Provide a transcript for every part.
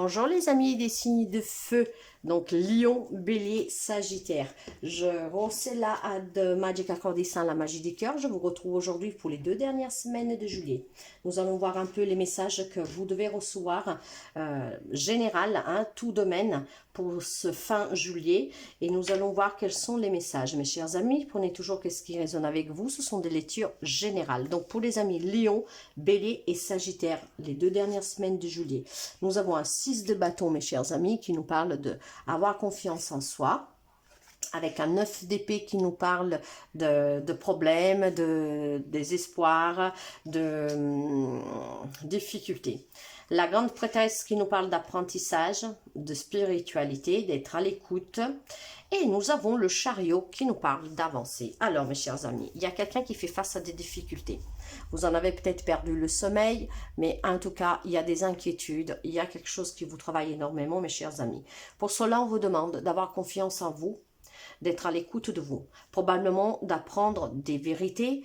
Bonjour les amis des signes de feu, donc Lion, Bélier, Sagittaire. Je c'est là de Magic Accordissin, la magie du cœur. Je vous retrouve aujourd'hui pour les 2 dernières semaines de juillet. Nous allons voir un peu les messages que vous devez recevoir, général, tout domaine pour ce fin juillet. Et nous allons voir quels sont les messages. Mes chers amis, prenez toujours qu'est-ce qui résonne avec vous. Ce sont des lectures générales. Donc pour les amis Lion, Bélier et Sagittaire, les 2 dernières semaines de juillet. Nous avons un 6 de bâton, mes chers amis, qui nous parle de avoir confiance en soi, avec un 9 d'épée qui nous parle de problèmes, de désespoir, de difficultés. La grande prêtresse qui nous parle d'apprentissage, de spiritualité, d'être à l'écoute. Et nous avons le chariot qui nous parle d'avancer. Alors, mes chers amis, il y a quelqu'un qui fait face à des difficultés. Vous en avez peut-être perdu le sommeil, mais en tout cas, il y a des inquiétudes. Il y a quelque chose qui vous travaille énormément, mes chers amis. Pour cela, on vous demande d'avoir confiance en vous, d'être à l'écoute de vous, probablement d'apprendre des vérités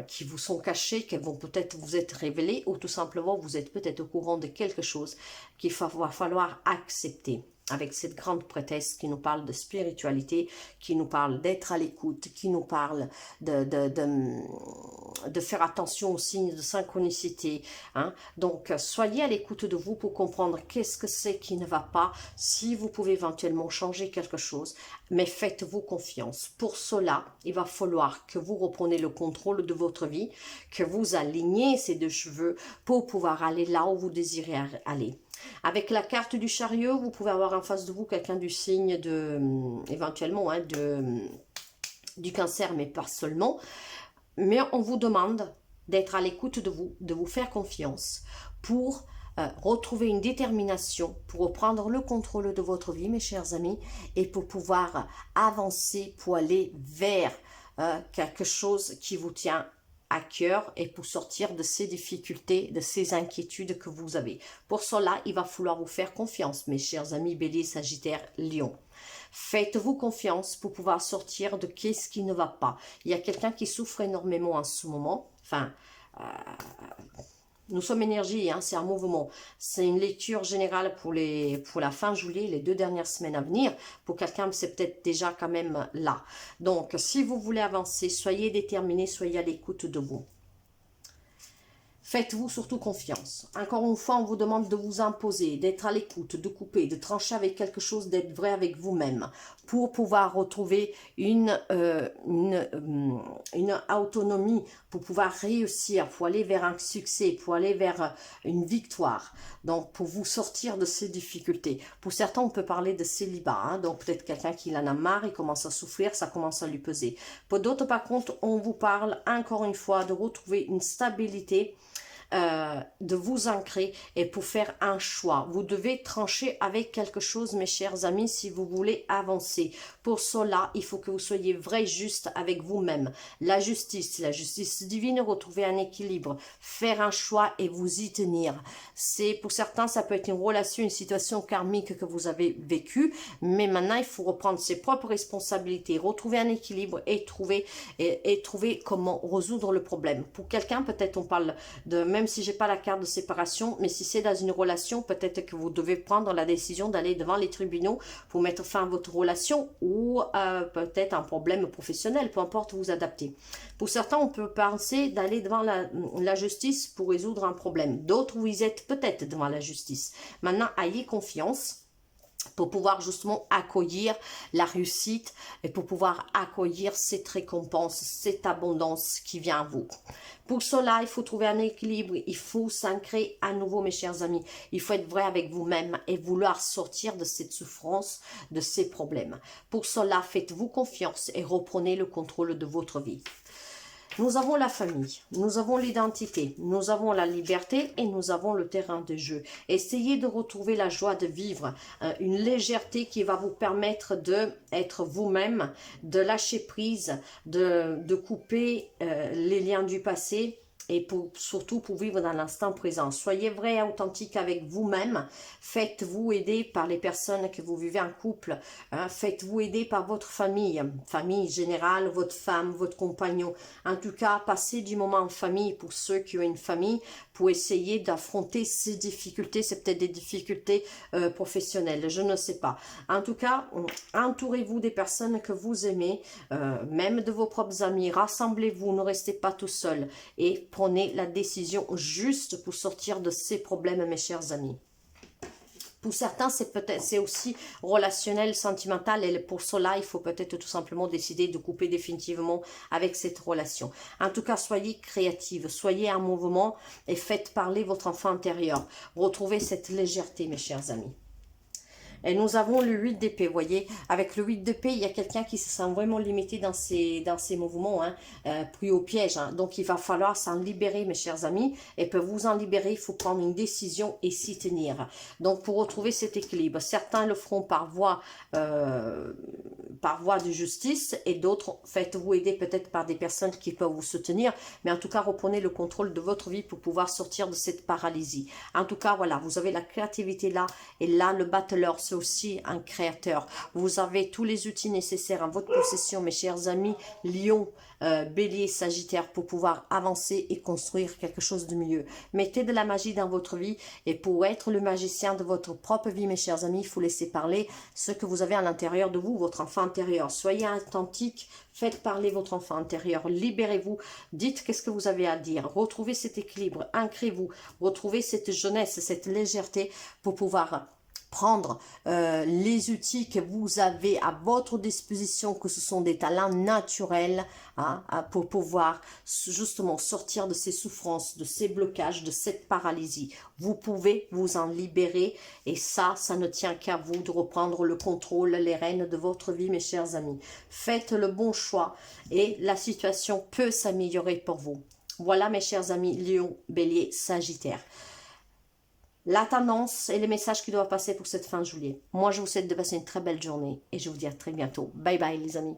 qui vous sont cachées, qui vont peut-être vous être révélées, ou tout simplement vous êtes peut-être au courant de quelque chose qu'il va falloir accepter. Avec cette grande prêtresse qui nous parle de spiritualité, qui nous parle d'être à l'écoute, qui nous parle de faire attention aux signes de synchronicité. Donc, soyez à l'écoute de vous pour comprendre qu'est-ce que c'est qui ne va pas, si vous pouvez éventuellement changer quelque chose, mais faites-vous confiance. Pour cela, il va falloir que vous repreniez le contrôle de votre vie, que vous alignez ces 2 cheveux pour pouvoir aller là où vous désirez aller. Avec la carte du chariot, vous pouvez avoir en face de vous quelqu'un du signe de, éventuellement, du cancer, mais pas seulement. Mais on vous demande d'être à l'écoute de vous faire confiance pour retrouver une détermination, pour reprendre le contrôle de votre vie, mes chers amis, et pour pouvoir avancer, pour aller vers quelque chose qui vous tient à cœur et pour sortir de ces difficultés, de ces inquiétudes que vous avez. Pour cela, il va falloir vous faire confiance, mes chers amis Bélier, Sagittaire, Lion. Faites-vous confiance pour pouvoir sortir de qu'est-ce qui ne va pas. Il y a quelqu'un qui souffre énormément en ce moment. Enfin, nous sommes énergie, c'est un mouvement. C'est une lecture générale pour la fin juillet, les 2 dernières semaines à venir. Pour quelqu'un, c'est peut-être déjà quand même là. Donc, si vous voulez avancer, soyez déterminés, soyez à l'écoute de vous. Faites-vous surtout confiance. Encore une fois, on vous demande de vous imposer, d'être à l'écoute, de couper, de trancher avec quelque chose, d'être vrai avec vous-même pour pouvoir retrouver une autonomie, pour pouvoir réussir, pour aller vers un succès, pour aller vers une victoire. Donc, pour vous sortir de ces difficultés. Pour certains, on peut parler de célibat. Donc, peut-être quelqu'un qui en a marre, il commence à souffrir, ça commence à lui peser. Pour d'autres, par contre, on vous parle encore une fois de retrouver une stabilité, de vous ancrer et pour faire un choix. Vous devez trancher avec quelque chose, mes chers amis, si vous voulez avancer. Pour cela, il faut que vous soyez vrai, juste avec vous-même. La justice divine, retrouver un équilibre, faire un choix et vous y tenir. C'est pour certains, ça peut être une relation, une situation karmique que vous avez vécue, mais maintenant, il faut reprendre ses propres responsabilités, retrouver un équilibre et trouver comment résoudre le problème. Pour quelqu'un, peut-être on parle de même si j'ai pas la carte de séparation, mais si c'est dans une relation, peut-être que vous devez prendre la décision d'aller devant les tribunaux pour mettre fin à votre relation ou peut-être un problème professionnel, peu importe, vous adaptez. Pour certains, on peut penser d'aller devant la justice pour résoudre un problème. D'autres, vous êtes peut-être devant la justice. Maintenant, ayez confiance pour pouvoir justement accueillir la réussite et pour pouvoir accueillir cette récompense, cette abondance qui vient à vous. Pour cela, il faut trouver un équilibre, il faut s'ancrer à nouveau, mes chers amis. Il faut être vrai avec vous-même et vouloir sortir de cette souffrance, de ces problèmes. Pour cela, faites-vous confiance et reprenez le contrôle de votre vie. Nous avons la famille, nous avons l'identité, nous avons la liberté et nous avons le terrain de jeu. Essayez de retrouver la joie de vivre, une légèreté qui va vous permettre d'être vous-même, de lâcher prise, de couper les liens du passé et surtout pour vivre dans l'instant présent. Soyez vrai et authentique avec vous-même. Faites-vous aider par les personnes que vous vivez en couple. Hein. Faites-vous aider par votre famille générale, votre femme, votre compagnon. En tout cas, passez du moment en famille pour ceux qui ont une famille pour essayer d'affronter ces difficultés. C'est peut-être des difficultés professionnelles, je ne sais pas. En tout cas, entourez-vous des personnes que vous aimez, même de vos propres amis. Rassemblez-vous, ne restez pas tout seul et prenez la décision juste pour sortir de ces problèmes, mes chers amis. Pour certains, c'est aussi relationnel, sentimental, et pour cela, il faut peut-être tout simplement décider de couper définitivement avec cette relation. En tout cas, soyez créative, soyez en mouvement et faites parler votre enfant intérieur. Retrouvez cette légèreté, mes chers amis. Et nous avons le 8 d'épée, vous voyez. Avec le 8 d'épée, il y a quelqu'un qui se sent vraiment limité dans ses mouvements, hein, pris au piège. Hein. Donc, il va falloir s'en libérer, mes chers amis. Et pour vous en libérer, il faut prendre une décision et s'y tenir. Donc, pour retrouver cet équilibre, certains le feront par voie de justice et d'autres, faites-vous aider peut-être par des personnes qui peuvent vous soutenir. Mais en tout cas, reprenez le contrôle de votre vie pour pouvoir sortir de cette paralysie. En tout cas, voilà, vous avez la créativité là. Et là, le battleur, c'est aussi un créateur. Vous avez tous les outils nécessaires en votre possession, mes chers amis, Lion, Bélier, Sagittaire, pour pouvoir avancer et construire quelque chose de mieux. Mettez de la magie dans votre vie et pour être le magicien de votre propre vie, mes chers amis, il faut laisser parler ce que vous avez à l'intérieur de vous, votre enfant intérieur. Soyez authentique, faites parler votre enfant intérieur, libérez-vous, dites qu'est-ce que vous avez à dire, retrouvez cet équilibre, ancrez-vous, retrouvez cette jeunesse, cette légèreté pour pouvoir prendre les outils que vous avez à votre disposition, que ce sont des talents naturels, hein, pour pouvoir justement sortir de ces souffrances, de ces blocages, de cette paralysie. Vous pouvez vous en libérer et ça ne tient qu'à vous de reprendre le contrôle, les rênes de votre vie, mes chers amis. Faites le bon choix et la situation peut s'améliorer pour vous. Voilà, mes chers amis, Lion, Bélier, Sagittaire. La tendance et les messages qui doivent passer pour cette fin de juillet. Moi, je vous souhaite de passer une très belle journée et je vous dis à très bientôt. Bye bye les amis.